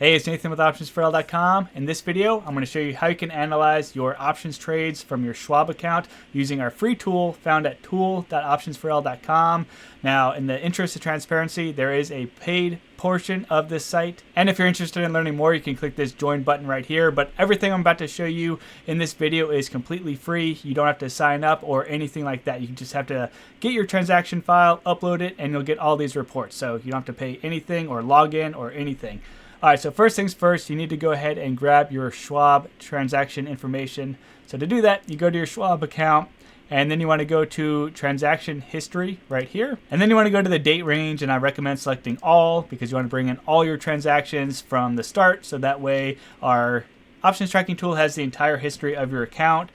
Hey, it's Nathan with optionsforl.com. In this video, I'm going to show you how you can analyze your options trades from your Schwab account using our free tool found at tool.optionsforl.com. Now, in the interest of transparency, there is a paid portion of this site. And if you're interested in learning more, you can click this join button right here. But everything I'm about to show you in this video is completely free. You don't have to sign up or anything like that. You just have to get your transaction file, upload it, and you'll get all these reports. So you don't have to pay anything or log in or anything. All right, so first things first, you need to go ahead and grab your Schwab transaction information. So to do that, you go to your Schwab account, and then you want to go to transaction history right here. And then you want to go to the date range, and I recommend selecting all because you want to bring in all your transactions from the start. So that way our options tracking tool has the entire history of your account.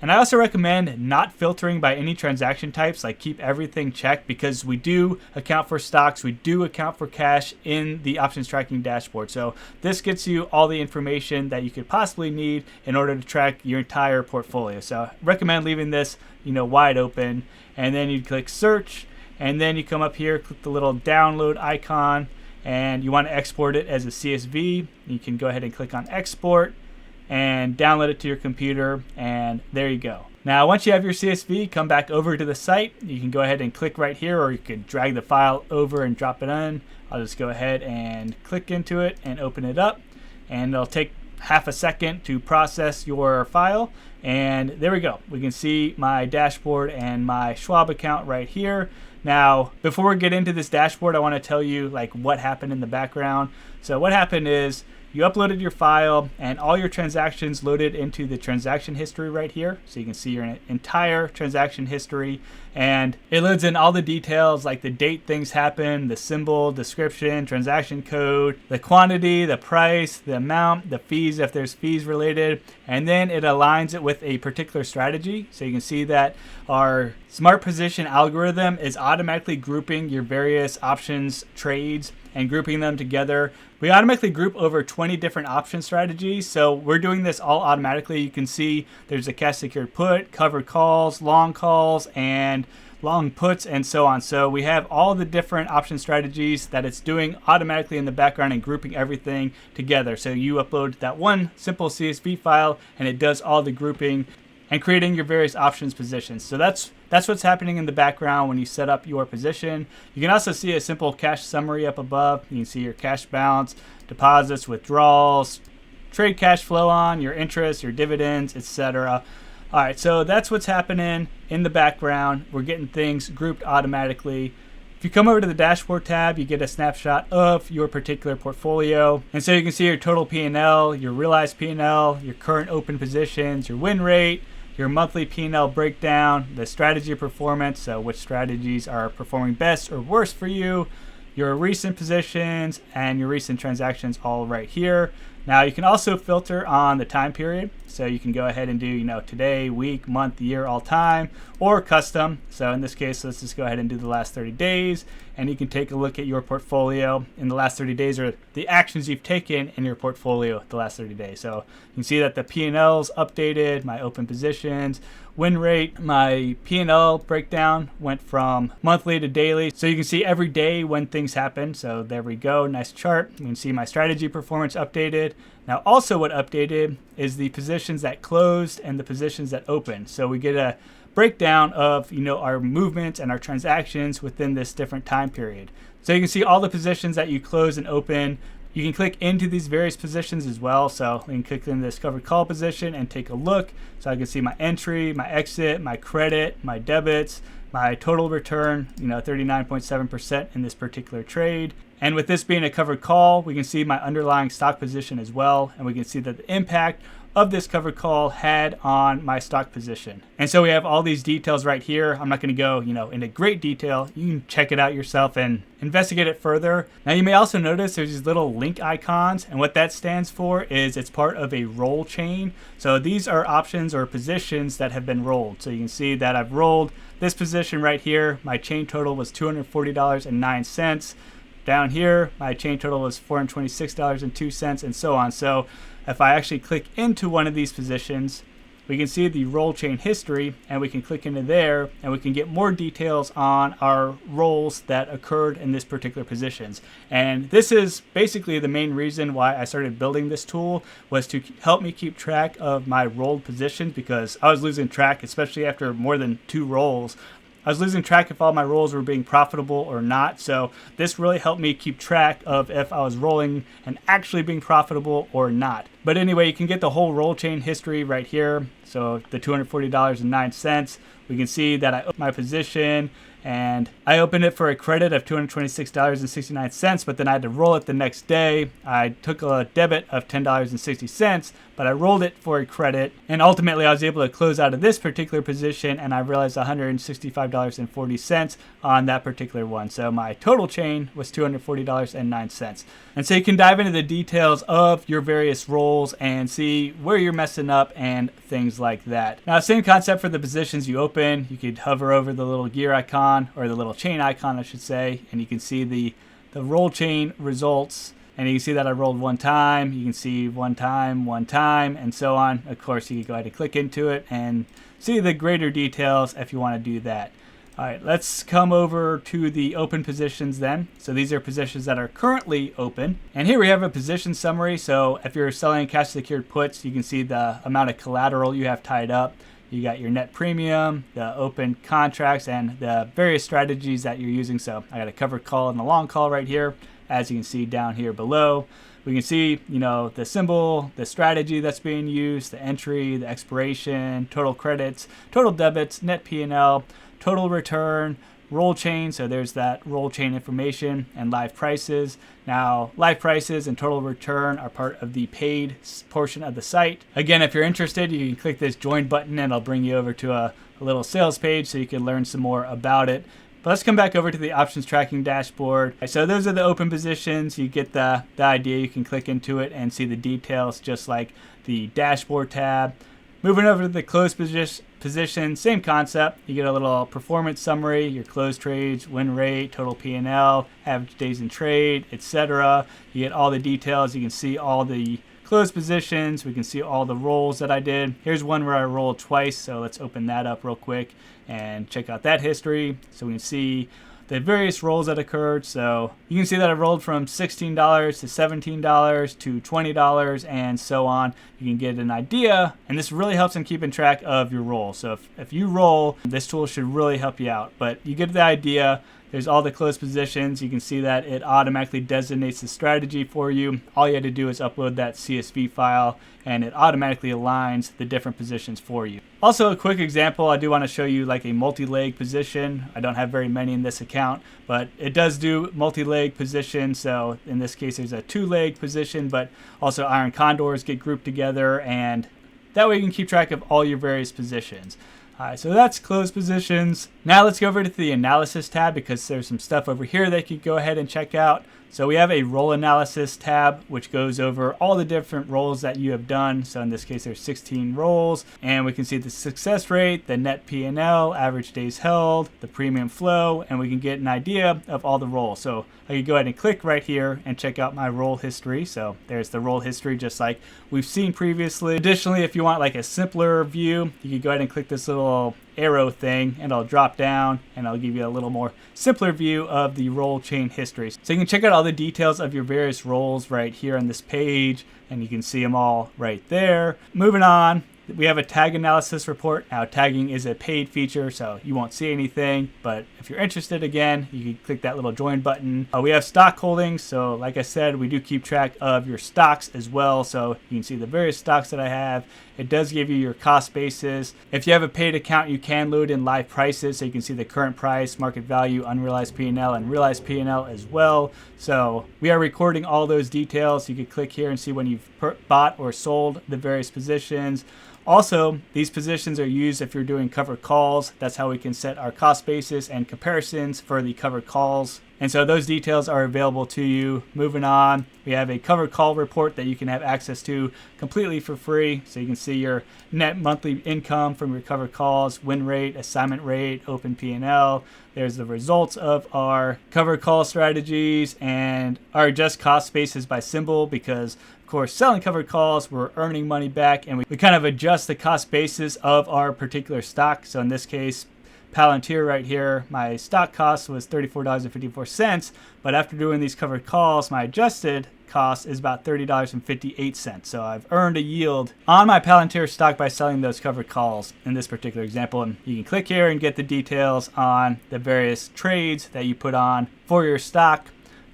And I also recommend not filtering by any transaction types, like keep everything checked, because we do account for stocks, we do account for cash in the options tracking dashboard. So this gets you all the information that you could possibly need in order to track your entire portfolio. So I recommend leaving this, wide open, and then you click search, and then you come up here, click the little download icon, and you want to export it as a CSV. You can go ahead and click on export and download it to your computer, and there you go. Now, once you have your CSV, come back over to the site. You can go ahead and click right here, or you could drag the file over and drop it in. I'll just go ahead and click into it and open it up, and it'll take half a second to process your file. And there we go. We can see my dashboard and my Schwab account right here. Now, before we get into this dashboard, I want to tell you what happened in the background. So what happened is you uploaded your file and all your transactions loaded into the transaction history right here. So you can see your entire transaction history, and it loads in all the details like the date things happen, the symbol, description, transaction code, the quantity, the price, the amount, the fees if there's fees related, and then it aligns it with a particular strategy. So you can see that our smart position algorithm is automatically grouping your various options trades and grouping them together. We automatically group over 20 different option strategies. So we're doing this all automatically. You can see there's a cash secured put, covered calls, and long puts, and so on. So we have all the different option strategies that it's doing automatically in the background and grouping everything together. So you upload that one simple CSV file and it does all the grouping and creating your various options positions. So that's what's happening in the background when you set up your position. You can also see a simple cash summary up above. You can see your cash balance, deposits, withdrawals, trade cash flow on, your interest, your dividends, etc. All right, so that's what's happening in the background. We're getting things grouped automatically. If you come over to the dashboard tab, you get a snapshot of your particular portfolio. And so you can see your total P&L, your realized P&L, your current open positions, your win rate, your monthly P&L breakdown, the strategy performance, so which strategies are performing best or worst for you, your recent positions, and your recent transactions all right here. Now you can also filter on the time period. So you can go ahead and do, today, week, month, year, all time, or custom. So in this case, let's just go ahead and do the last 30 days. And you can take a look at your portfolio in the last 30 days, or the actions you've taken in your portfolio the last 30 days. So you can see that the P&L's updated, my open positions, win rate, my P&L breakdown went from monthly to daily. So you can see every day when things happen. So there we go, nice chart. You can see my strategy performance updated. Now also what updated is the positions that closed and the positions that opened. So we get a breakdown of our movements and our transactions within this different time period. So you can see all the positions that you close and open. You can click into these various positions as well. So we can click in this covered call position and take a look. So I can see my entry, my exit, my credit, my debits, my total return, 39.7% in this particular trade. And with this being a covered call, we can see my underlying stock position as well. And we can see that the impact of this covered call had on my stock position. And so we have all these details right here. I'm not going to go, into great detail. You can check it out yourself and investigate it further. Now you may also notice there's these little link icons, and what that stands for is it's part of a roll chain. So these are options or positions that have been rolled. So you can see that I've rolled this position right here. My chain total was $240.09. Down here, my chain total was $426.02, and so on. So if I actually click into one of these positions, we can see the roll chain history, and we can click into there and we can get more details on our rolls that occurred in this particular positions. And this is basically the main reason why I started building this tool, was to help me keep track of my rolled positions, because I was losing track, especially after more than 2 rolls. I was losing track if all my rolls were being profitable or not, so this really helped me keep track of if I was rolling and actually being profitable or not. But anyway, you can get the whole roll chain history right here. So the $240.09, we can see that I opened my position and I opened it for a credit of $226.69, but then I had to roll it the next day. I took a debit of $10.60, but I rolled it for a credit, and ultimately I was able to close out of this particular position, and I realized $165.40 on that particular one. So my total chain was $240.09. And so you can dive into the details of your various rolls and see where you're messing up and things like that. Now, same concept for the positions you open. You could hover over the little gear icon, or the little chain icon, I should say, and you can see the roll chain results. And you can see that I rolled 1 time. You can see 1 time, 1 time, and so on. Of course, you can go ahead and click into it and see the greater details if you want to do that. All right, let's come over to the open positions then. So these are positions that are currently open. And here we have a position summary. So if you're selling cash secured puts, you can see the amount of collateral you have tied up. You got your net premium, the open contracts, and the various strategies that you're using. So I got a covered call and a long call right here, as you can see down here below. We can see, the symbol, the strategy that's being used, the entry, the expiration, total credits, total debits, net P&L, total return, roll chain. So there's that roll chain information, and live prices. Now, live prices and total return are part of the paid portion of the site. Again, if you're interested, you can click this join button and it'll bring you over to a little sales page so you can learn some more about it. But let's come back over to the options tracking dashboard. So those are the open positions. You get the idea. You can click into it and see the details, just like the dashboard tab. Moving over to the closed position, same concept. You get a little performance summary, your closed trades, win rate, total P&L, average days in trade, etc. You get all the details. You can see all the closed positions. We can see all the rolls that I did. Here's one where I rolled twice, so let's open that up real quick and check out that history. So we can see the various rolls that occurred. So you can see that I rolled from $16 to $17 to $20 and so on. You can get an idea, and this really helps in keeping track of your roll. So if you roll, this tool should really help you out. But you get the idea. There's all the closed positions. You can see that it automatically designates the strategy for you. All you had to do is upload that CSV file, and it automatically aligns the different positions for you. Also, a quick example, I do want to show you like a multi-leg position. I don't have very many in this account, but it does do multi-leg position. So in this case, there's a 2-leg position, but also iron condors get grouped together, and that way you can keep track of all your various positions. So that's closed positions. Now let's go over to the analysis tab, because there's some stuff over here that you can go ahead and check out. So we have a roll analysis tab, which goes over all the different rolls that you have done. So in this case, there's 16 rolls, and we can see the success rate, the net P&L, average days held, the premium flow, and we can get an idea of all the rolls. So I can go ahead and click right here and check out my roll history. So there's the roll history, just like we've seen previously. Additionally, if you want like a simpler view, you can go ahead and click this little arrow thing, and I'll drop down and I'll give you a little more simpler view of the roll chain history. So you can check out all the details of your various rolls right here on this page, and you can see them all right there. Moving on, we have a tag analysis report. Now, tagging is a paid feature, so you won't see anything, but if you're interested, again, you can click that little join button. We have stock holdings, so like I said, we do keep track of your stocks as well, so you can see the various stocks that I have. It does give you your cost basis. If you have a paid account, you can load in live prices, so you can see the current price, market value, unrealized P&L, and realized P&L as well. So we are recording all those details. You can click here and see when you've bought or sold the various positions. Also, these positions are used if you're doing covered calls. That's how we can set our cost basis and comparisons for the covered calls. And so those details are available to you. Moving on, we have a covered call report that you can have access to completely for free. So you can see your net monthly income from your covered calls, win rate, assignment rate, open P&L. There's the results of our covered call strategies and our adjust cost spaces by symbol, because of course selling covered calls, we're earning money back, and we kind of adjust the cost basis of our particular stock. So in this case, Palantir right here, my stock cost was $34.54, but after doing these covered calls, my adjusted cost is about $30.58. So I've earned a yield on my Palantir stock by selling those covered calls in this particular example. And you can click here and get the details on the various trades that you put on for your stock.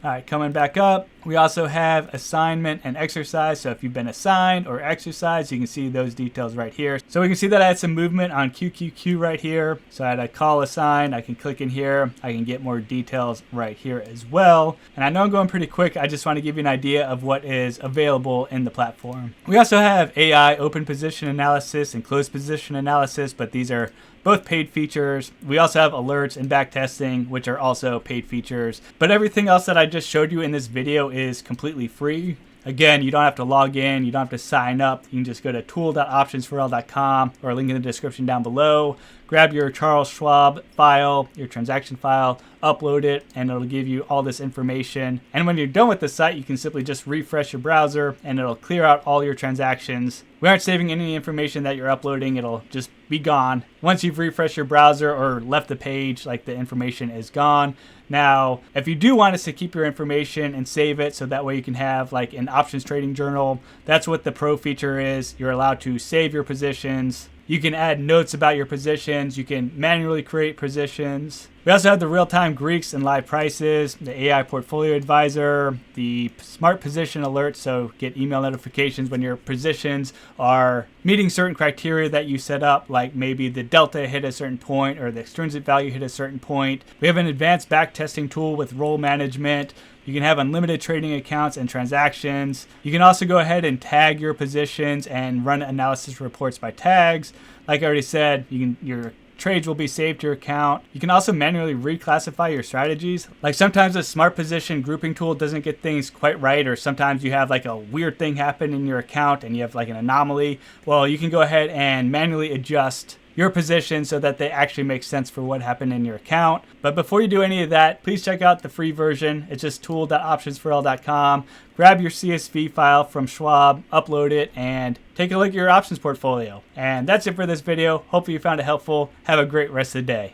All right, coming back up, we also have assignment and exercise. So if you've been assigned or exercised, you can see those details right here. So we can see that I had some movement on QQQ right here. So I had a call assigned. I can click in here. I can get more details right here as well. And I know I'm going pretty quick. I just want to give you an idea of what is available in the platform. We also have AI open position analysis and closed position analysis, but these are both paid features. We also have alerts and back testing, which are also paid features. But everything else that I just showed you in this video is completely free. Again, you don't have to log in, you don't have to sign up. You can just go to tool.optionsforl.com or link in the description down below. Grab your Charles Schwab file, your transaction file, upload it, and it'll give you all this information. And when you're done with the site, you can simply just refresh your browser and it'll clear out all your transactions. We aren't saving any information that you're uploading, it'll just be gone. Once you've refreshed your browser or left the page, like, the information is gone. Now, if you do want us to keep your information and save it so that way you can have like an options trading journal, that's what the pro feature is. You're allowed to save your positions. You can add notes about your positions. You can manually create positions. We also have the real-time Greeks and live prices, the AI portfolio advisor, the smart position alerts, so get email notifications when your positions are meeting certain criteria that you set up, like maybe the delta hit a certain point or the extrinsic value hit a certain point. We have an advanced back testing tool with role management. You can have unlimited trading accounts and transactions. You can also go ahead and tag your positions and run analysis reports by tags. Like I already said, your trades will be saved to your account. You can also manually reclassify your strategies. Like sometimes a smart position grouping tool doesn't get things quite right, or sometimes you have like a weird thing happen in your account and you have like an anomaly. Well, you can go ahead and manually adjust your position so that they actually make sense for what happened in your account. But before you do any of that, please check out the free version. It's just tool.optionsforl.com. Grab your CSV file from Schwab, upload it, and take a look at your options portfolio. And that's it for this video. Hopefully you found it helpful. Have a great rest of the day.